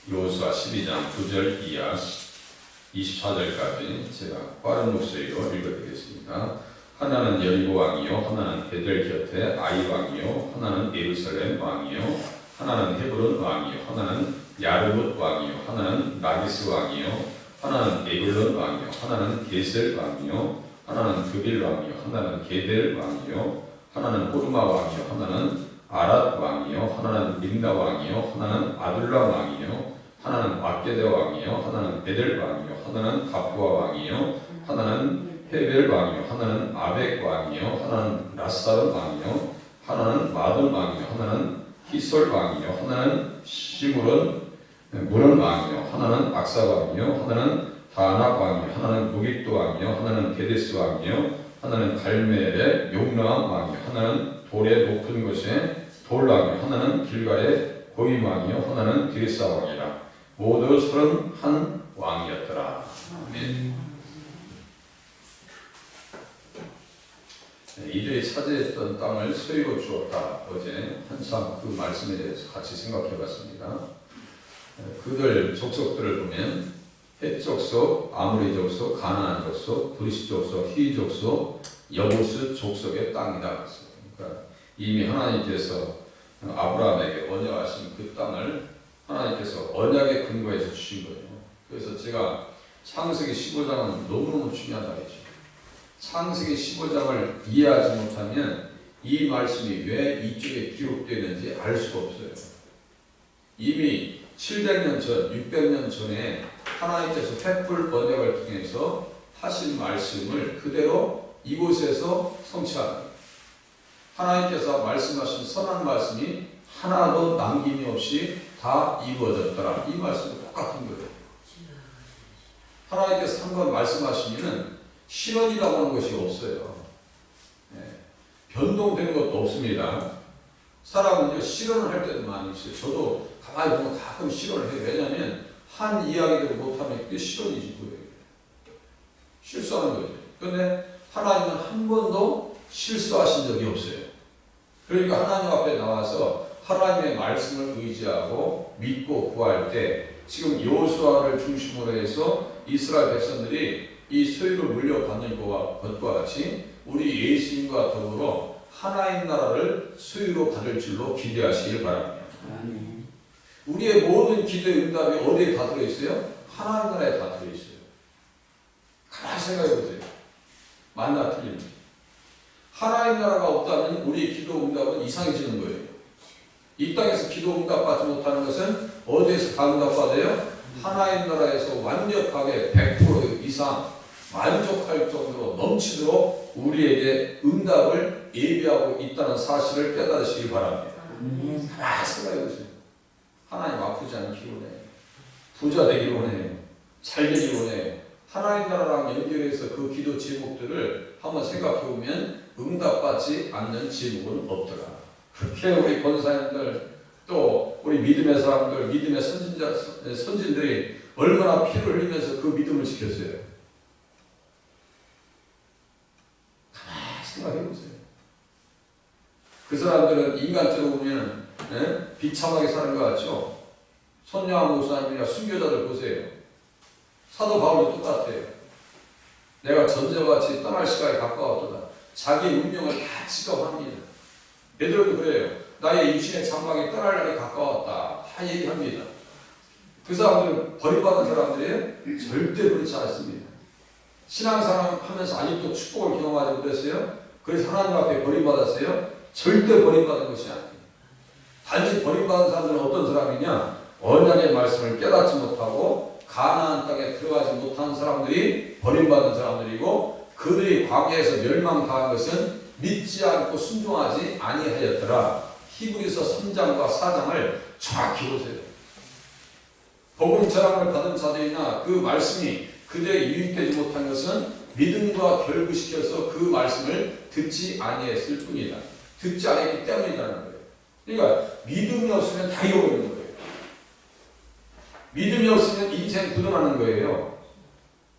여호수아 12장 9절 이하 24절까지 제가 빠른 목소리로 읽어드리겠습니다. 하나는 여리고 왕이요, 하나는 베델 곁에 아이 왕이요, 하나는 예루살렘 왕이요, 하나는 헤브론 왕이요, 하나는 야르뭇 왕이요, 하나는 라기스 왕이요, 하나는 에글론 왕이요, 하나는 게셀 왕이요, 하나는 그빌 왕이요, 하나는 게델 왕이요, 하나는 호르마 왕이요, 하나는 아랏 왕이요, 하나는 림나 왕이요, 하나는 아둘람 왕이요, 하나는 왁게데 왕이요, 하나는 베델 왕이요, 하나는 갑부아 왕이요, 하나는 헤벨 왕이요, 하나는 아벡 왕이요, 하나는 라사론 왕이요, 하나는 마돈 왕이요, 하나는 히솔 왕이요, 하나는 시므론 무론 왕이요, 하나는 악사 왕이요, 하나는 다낙 왕이요, 하나는 무깃도 왕이요, 하나는 게데스 왕이요, 하나는 갈멜의 용ram 왕이요, 하나는 돌의 높은 곳에 돌 왕이요, 하나는 길갈의 고임 왕이요, 하나는 디르사 왕이라. 모두 31 왕이었더라. 아멘. 이들이 차지했던 땅을 소유로 주었다. 어제 한참 그 말씀에 대해서 같이 생각해 봤습니다. 그들 족속들을 보면 헷 족속, 아모리 족속, 가나안 족속, 브리스 족속, 히위 족속, 여부스 족속의 땅이다. 그러니까 이미 하나님께서 아브라함에게 언약하신 그 땅을 하나님께서 언약의 근거에서 주신 거예요. 그래서 제가 창세기 15장은 너무너무 중요하다 했죠. 창세기 15장을 이해하지 못하면 이 말씀이 왜 이쪽에 기록되는지 알 수가 없어요. 이미 700년 전, 600년 전에 하나님께서 횃불 언약을 통해서 하신 말씀을 그대로 이곳에서 성취합니다. 하나님께서 말씀하신 선한 말씀이 하나도 남김이 없이 다 이루어졌더라. 이 말씀은 똑같은 거예요. 하나님께서 한 번 말씀하시면 실현이라고 하는 것이 없어요. 변동되는 것도 없습니다. 사람은요, 실현을 할 때도 많이 있어요. 저도 가만히 보면 가끔 실현을 해요. 왜냐하면 한 이야기를 못하면 그게 실현이지 뭐예요. 실수하는 거죠. 그런데 하나님은 한 번도 실수하신 적이 없어요. 그러니까 하나님 앞에 나와서 하나님의 말씀을 의지하고 믿고 구할 때 지금 여호수아를 중심으로 해서 이스라엘 백성들이 이 소유를 물려받는 것과 같이 우리 예수님과 더불어 하나님 나라를 소유로 받을 줄로 기대하시길 바랍니다. 우리의 모든 기도의 응답이 어디에 다 들어있어요? 하나님 나라에 다 들어있어요. 가만히 생각해 보세요. 만나 틀립니다. 하나님 나라가 없다면 우리의 기도 응답은 이상해지는 거예요. 이 땅에서 기도 응답받지 못하는 것은 어디에서 다 응답받아요? 하나님 나라에서 완벽하게 100% 이상 만족할 정도로 넘치도록 우리에게 응답을 예비하고 있다는 사실을 깨달으시기 바랍니다. 가만히 생각해 보세요. 하나님 아프지 않기 원해요. 부자 되기 원해요. 잘 되기 원해요. 하나님 나라랑 연결해서 그 기도 제목들을 한번 생각해 보면 응답받지 않는 제목은 없더라. 그렇게 우리 권사님들 또 우리 믿음의 사람들, 믿음의 선진들이 얼마나 피를 흘리면서 그 믿음을 지켰어요. 가만히 생각해 보세요. 그 사람들은 인간적으로 보면 비참하게 사는 것 같죠? 손녀한 목사님이나 순교자들 보세요. 사도 바울도 똑같아요. 내가 전제같이 떠날 시간이 가까웠도다. 자기 운명을 다 직업합니다. 베드로도 그래요. 나의 육신의 장막이 떠날 날이 가까웠다. 다 얘기합니다. 그 사람들은 버림받은 사람들이에요? 절대 그렇지 않습니다. 신앙생활 하면서 아직도 축복을 경험하지 못했어요? 그래서 하나님 앞에 버림받았어요? 절대 버림받은 것이 아니에요. 단지 버림받은 사람들은 어떤 사람이냐? 언약의 말씀을 깨닫지 못하고 가나안 땅에 들어가지 못한 사람들이 버림받은 사람들이고 그들이 광야에서 멸망당한 것은 믿지 않고 순종하지 아니하였더라. 히브리서 3장과 4장을 정확히 보세요. 복음 전함을 받은 자들이나 그 말씀이 그들에게 유익되지 못한 것은 믿음과 결부시켜서 그 말씀을 듣지 아니했을 뿐이다. 듣지 않았기 때문이라는 거예요. 그러니까 믿음이 없으면 다 잃어버리는 거예요. 믿음이 없으면 인생 부동하는 거예요.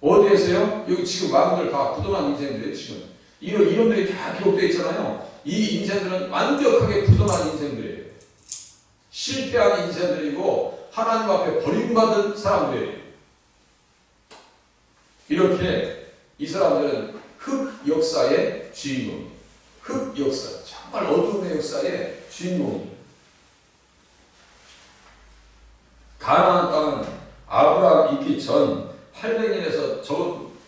어디에서요? 여기 지금 마음들 다 부동한 인생들이에요. 지금 이름들이 다 기록되어 있잖아요. 이 인생들은 완벽하게 부동한 인생들이에요. 실패한 인생들이고 하나님 앞에 버림받은 사람들이에요. 이렇게 이 사람들은 흑 역사의 주인공이에요. 흑 역사, 정말 어두움의 역사의 주인공이에요. 가나안 땅은 아브라함 있기 전 800년에서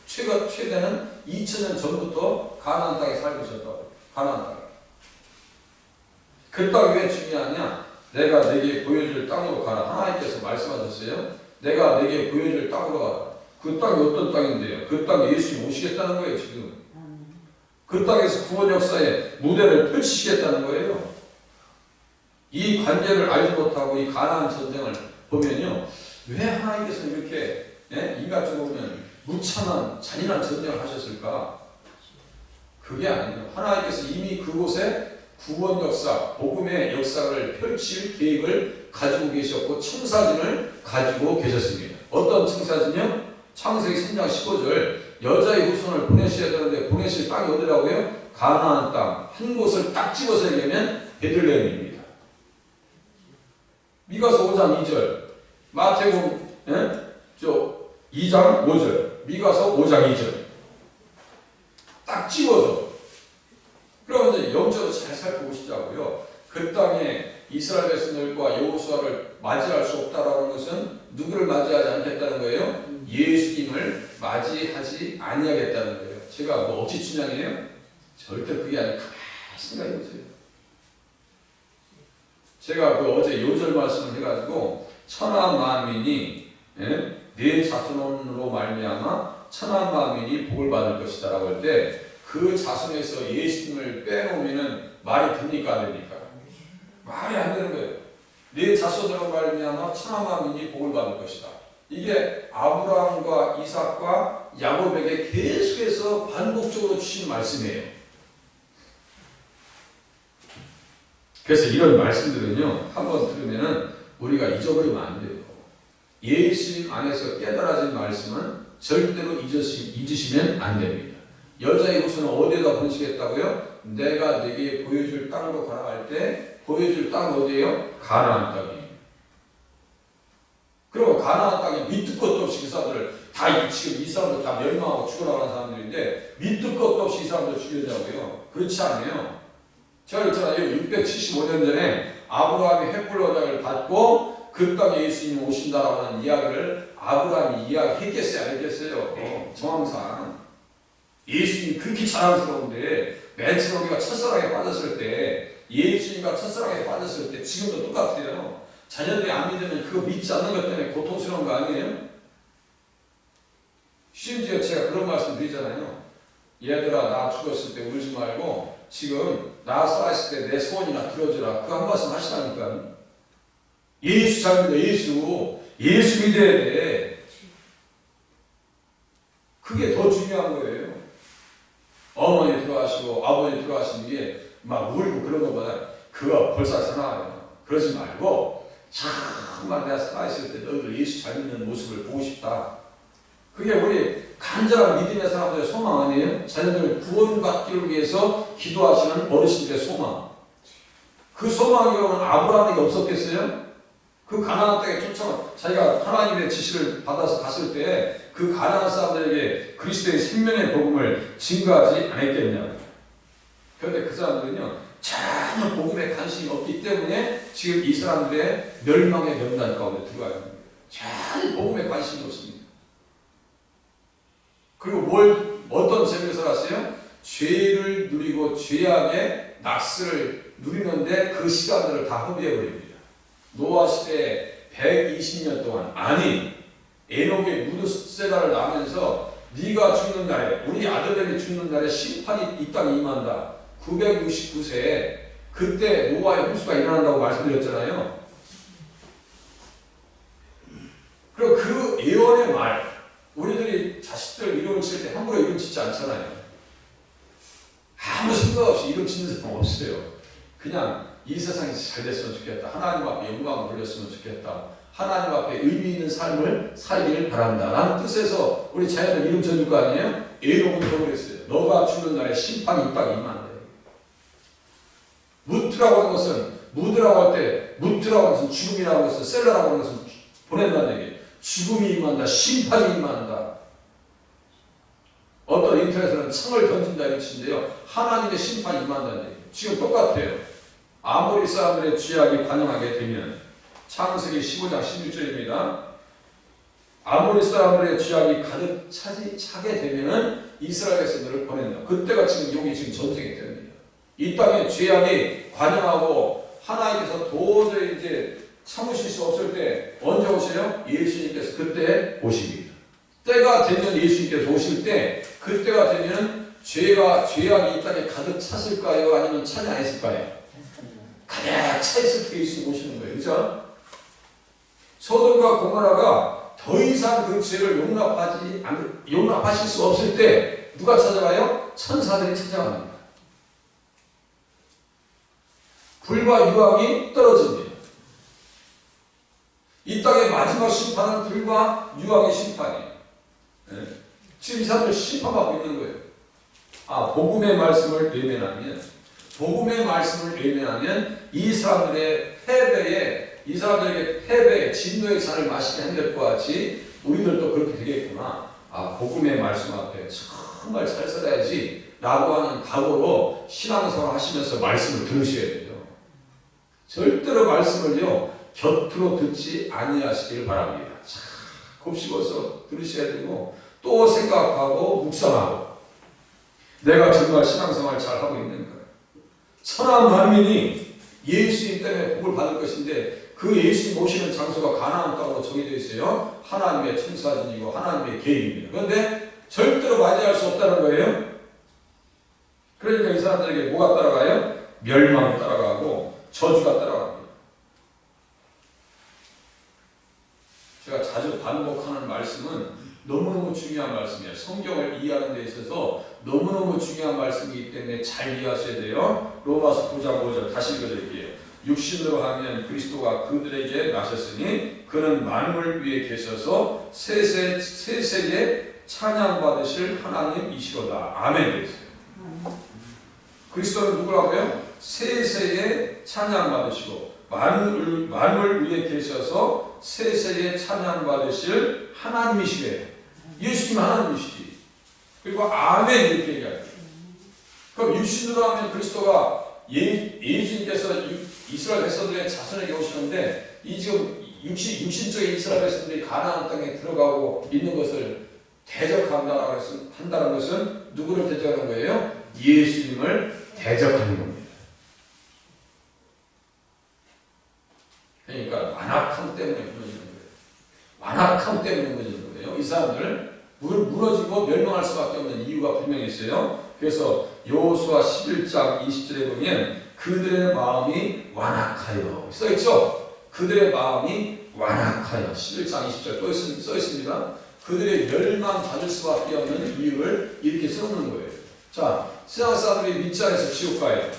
최대는 2000년 전부터 가나안 땅에 살고 있었다고. 가나안 땅에. 그 땅이 왜 중요하냐? 내가 내게 보여줄 땅으로 가라. 하나님께서 말씀하셨어요. 내가 내게 보여줄 땅으로 가라. 그 땅이 어떤 땅인데요? 그 땅에 예수님이 오시겠다는 거예요, 지금. 그 땅에서 구원 역사의 무대를 펼치시겠다는 거예요. 이 관계를 알지 못하고 이 가나안 전쟁을 보면요. 왜 하나님께서 이렇게 인간적으로 보면 무참한 잔인한 전쟁을 하셨을까? 그게 아니에요. 하나님께서 이미 그곳에 구원 역사, 복음의 역사를 펼칠 계획을 가지고 계셨고 청사진을 가지고 계셨습니다. 어떤 청사진이요? 창세기 3장 15절 여자의 후손을 보내셔야 되는데 보내실 땅이 어디라고요? 가나안 땅. 한 곳을 딱 집어서 얘기하면 베들레헴입니다. 미가서 5장 2절 마태복음 2장 5절 미가서 5장 2절 딱 집어서 그러면 이제 영적으로 잘 살펴보시자고요. 그 땅에 이스라엘 백성들과 여호수아를 맞이할 수 없다라는 것은 누구를 맞이하지 않겠다는 거예요? 예수님을 맞이하지 아니하겠다는 거예요. 제가 뭐 억지 춘향이에요? 절대 그게 아니라 가만히 생각해보세요. 제가 그 어제 요절 말씀을 해가지고 천하 만민이 내 자손으로 말미암아 천하 만민이 복을 받을 것이다 라고 할 때 그 자손에서 예수님을 빼놓으면 말이 됩니까 안 됩니까? 말이 안 되는 거예요. 내 자손으로 말미암아 천하 만민이 복을 받을 것이다. 이게 아브라함과 이삭과 야곱에게 계속해서 반복적으로 주신 말씀이에요. 그래서 이런 말씀들은요, 한번 들으면은 우리가 잊어버리면 안 돼요. 예수님 안에서 깨달아진 말씀은 절대로 잊으시면 안 됩니다. 여자의 후손은 어디에다 보내시겠다고요? 내가 네게 보여줄 땅으로 가라 할 때 보여줄 땅 어디예요? 가나안 땅이에요. 그리고 가나안 땅에 밑도 끝도 없이 그 사람들을 다 지금 이 사람들 다 멸망하고 죽어나가는 사람들인데 밑도 끝도 없이 이 사람들 죽여자고요. 그렇지 않아요. 제가 그랬잖아요. 675년 전에 아브라함이 횃불 언약을 받고 그 땅에 예수님이 오신다라고 하는 이야기를 아브라함이 이야기했겠어요? 안 했겠어요? 정황상 예수님이 그렇게 자랑스러운데 맨 처음 우리가 첫사랑에 빠졌을 때 예수님과 첫사랑에 빠졌을 때 지금도 똑같아요. 자녀들이 안 믿으면 그거 믿지 않는 것 때문에 고통스러운 거 아니에요? 심지어 제가 그런 말씀 드리잖아요. 얘들아 나 죽었을 때 울지 말고 지금 나 살아있을 때 내 소원이나 들어주라. 그 한 말씀 하시라니까. 예수 잘 믿어. 예수 믿어야 돼. 그게 더 중요한 거예요. 어머니 들어가시고 아버지 들어가시는 게 막 울고 그런 것보다 그거 벌써 살아요. 그러지 말고 정말 내가 살아있을 때 너희들 예수 잘 믿는 모습을 보고 싶다. 그게 우리 간절한 믿음의 사람들의 소망 아니에요? 자녀들 구원받기를 위해서 기도하시는 어르신들의 소망. 그 소망이 그러면 아브라함에게 없었겠어요? 그 가나안 땅에 자기가 하나님의 지시를 받아서 갔을 때 그 가나안 사람들에게 그리스도의 생명의 복음을 증거하지 않았겠냐고. 그런데 그 사람들은요 전혀 복음에 관심이 없기 때문에 지금 이 사람들의 멸망의 명단 가운데 들어가 있는 거예요. 전혀 복음에 관심이 없습니다. 그리고 어떤 재미를 살았어요? 죄를 누리고 죄악의 낙스를 누리는데 그 시간들을 다 허비해버립니다. 노아 시대에 120년 동안 에녹의 무드세라를 낳으면서 네가 죽는 날에 우리 아들들이 죽는 날에 심판이 이 땅에 임한다. 969세에 그때 노아의 홍수가 일어난다고 말씀드렸잖아요. 그리고 그 예언의 말 우리들이 자식들 이름 칠 때 함부로 이름 짓지 않잖아요. 아무 생각 없이 이름 짓는 사람 없어요. 그냥 이 세상이 잘 됐으면 좋겠다. 하나님 앞에 영광을 돌렸으면 좋겠다. 하나님 앞에 의미 있는 삶을 살기를 바란다. 라는 뜻에서 우리 자녀들 이름 지어줄 거 아니에요? 에녹은 그랬어요. 너가 죽는 날에 심판이 이 땅에 임한다. 무트라고 하는 것은 무드라고 할 때 무트라고 하는 것은 죽음이라고 해서 셀라라고 하는 것은 보낸다는 얘기예요. 죽음이 임한다. 심판이 임한다. 어떤 인터넷에서는 창을 던진다 이런 뜻인데요. 하나님의 심판이 임한다는 얘기예요. 지금 똑같아요. 아모리 사람들의 죄악이 관영하게 되면 창세기 15장 16절입니다. 아모리 사람들의 죄악이 가득 차게 되면 이스라엘에서 너를 보낸다. 그때가 지금 여기 지금 전쟁이 됩니다. 이 땅에 죄악이 관영하고 하나님께서 도저히 이제 참으실 수 없을 때 언제 오세요? 예수님께서 그때 오십니다. 때가 되면 예수님께서 오실 때 그때가 되면 죄악이 이 땅에 가득 찼을까요? 아니면 차지 않았을까요? 가득 차 있을 때 예수님 오시는 거예요. 그죠? 소돔과 고모라가 더 이상 그 죄를 용납하실 수 없을 때 누가 찾아가요? 천사들이 찾아갑니다. 불과 유황이 떨어집니다. 이 땅의 마지막 심판은 불과 유황의 심판이에요. 네. 지금 이 사람들 심판받고 있는 거예요. 복음의 말씀을 외면하면 이 사람들의 이 사람들에게 패배의 진노의 잔을 마시게 한 것과 같이 우리들도 그렇게 되겠구나. 복음의 말씀 앞에 정말 잘 살아야지 라고 하는 각오로 신앙생활 하시면서 말씀을 들으셔야 돼요. 절대로 말씀을요 곁으로 듣지 아니하시길 바랍니다. 참 곱씹어서 들으셔야 되고 또 생각하고 묵상하고 내가 정말 신앙생활 잘 하고 있는가. 천하 만민이 예수님 때문에 복을 받을 것인데 그 예수님 오시는 장소가 가나안 땅으로 정해져 있어요. 하나님의 천사진이고 하나님의 계획입니다. 그런데 절대로 맞이할 수 없다는 거예요. 그러니까 이 사람들에게 뭐가 따라가요? 멸망이 따라가고 저주가 따라갑니다. 제가 자주 반복하는 말씀은 너무너무 중요한 말씀이에요. 성경을 이해하는 데 있어서 너무너무 중요한 말씀이기 때문에 잘 이해하셔야 돼요. 로마서 9장 5절 다시 읽어드릴게요. 육신으로 하면 그리스도가 그들에게 나셨으니 그는 만물을 위해 계셔서 세세에 찬양받으실 하나님이시로다. 아멘. 되겠어요. 그리스도는 누구라고요? 세세에 찬양받으시고 만물 위에 계셔서 세세에 찬양받으실 하나님이시래요. 예수님 하나님이시지. 그리고 아멘 이렇게 얘기해요. 그럼 육신으로 하면 그리스도가 예수님께서 이스라엘 백성들의 자손에게 오시는데 이 지금 육신적인 이스라엘 백성들이 가나안 땅에 들어가고 있는 것을 대적한다는 것은 누구를 대적하는 거예요? 예수님을 대적하는 겁니다. 그러니까 완악함 때문에 무너지는 거예요. 완악함 때문에 무너지는 거예요. 이 사람들 무너지고 멸망할 수밖에 없는 이유가 분명히 있어요. 그래서 여호수아 11장 20절에 보면 그들의 마음이 완악하여 써있죠. 그들의 마음이 완악하여 11장 20절 또 써있습니다. 그들의 멸망받을 수밖에 없는 이유를 이렇게 써놓는 거예요. 자, 세상 사람들이 믿지 않아서 지옥 가요.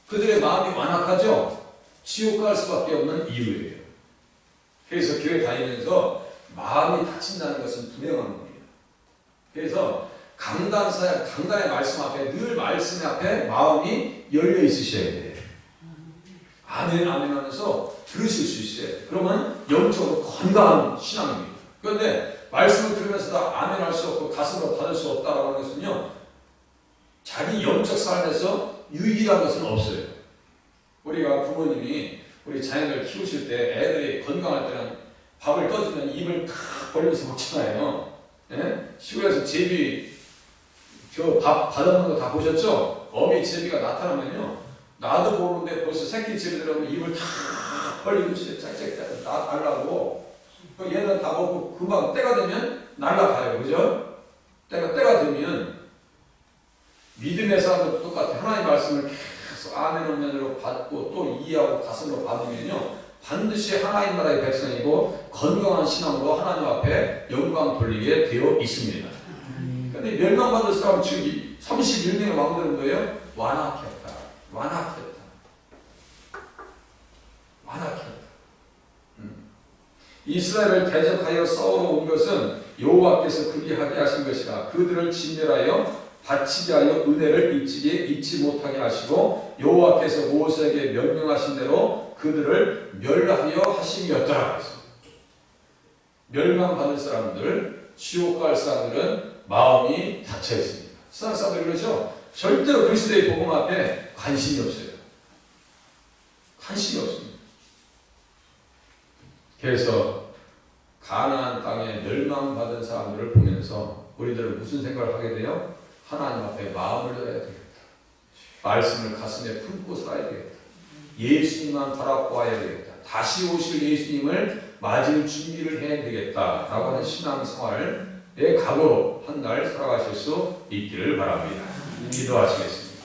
그들의 마음이 완악하죠. 지옥 갈 수밖에 없는 이유예요. 그래서 교회 다니면서 마음이 다친다는 것은 분명한 겁니다. 그래서 강단의 말씀 앞에 늘 말씀 앞에 마음이 열려 있으셔야 돼요. 아멘 아멘 하면서 들으실 수 있어야 돼요. 그러면 영적으로 건강한 신앙입니다. 그런데 말씀을 들으면서도 아멘 할 수 없고 가슴으로 받을 수 없다라고 하는 것은요 자기 영적 삶에서 유익이라는 것은 없어요. 우리가 부모님이 우리 자녀들 키우실 때 애들이 건강할 때는 밥을 떠주면 입을 탁 벌리면서 먹잖아요. 예? 시골에서 제비 저 밥 받아먹는 거 다 보셨죠? 어미 제비가 나타나면요 나도 모르는데 벌써 새끼 제비 들어오면 입을 탁 벌리고 짝짝 날라고 얘는 다 먹고 금방 때가 되면 날라가요. 그죠? 때가 되면 믿음의 사람도 똑같아요. 하나님의 말씀을 계속 아멘 오면으로 받고 또 이해하고 가슴으로 받으면요 반드시 하나님 나라의 백성이고 건강한 신앙으로 하나님 앞에 영광 돌리게 되어 있습니다. 그런데 멸망받을 사람 지금 31명의 왕들은 뭐예요? 완악했다. 이스라엘을 대적하여 싸우러 온 것은 여호와께서 그리하게 하신 것이라 그들을 진멸하여 다치게 하여 은혜를 잊지 못하게 하시고 여호와께서 모세에게 명령하신 대로 그들을 멸하여 하심이었더라. 그래서 멸망받을 사람들, 지옥 갈 사람들은 마음이 닫혀 있습니다. 세상 사람들 그러죠. 절대로 그리스도의 복음 앞에 관심이 없어요. 관심이 없습니다. 그래서 가나안 땅에 멸망받은 사람들을 보면서 우리들은 무슨 생각을 하게 돼요? 하나님 앞에 마음을 열어야 되겠다. 말씀을 가슴에 품고 살아야 되겠다. 예수님만 바라보아야 되겠다. 다시 오실 예수님을 맞을 준비를 해야 되겠다. 라고 하는 신앙생활의 각오로 한 달 살아가실 수 있기를 바랍니다. 기도하시겠습니다.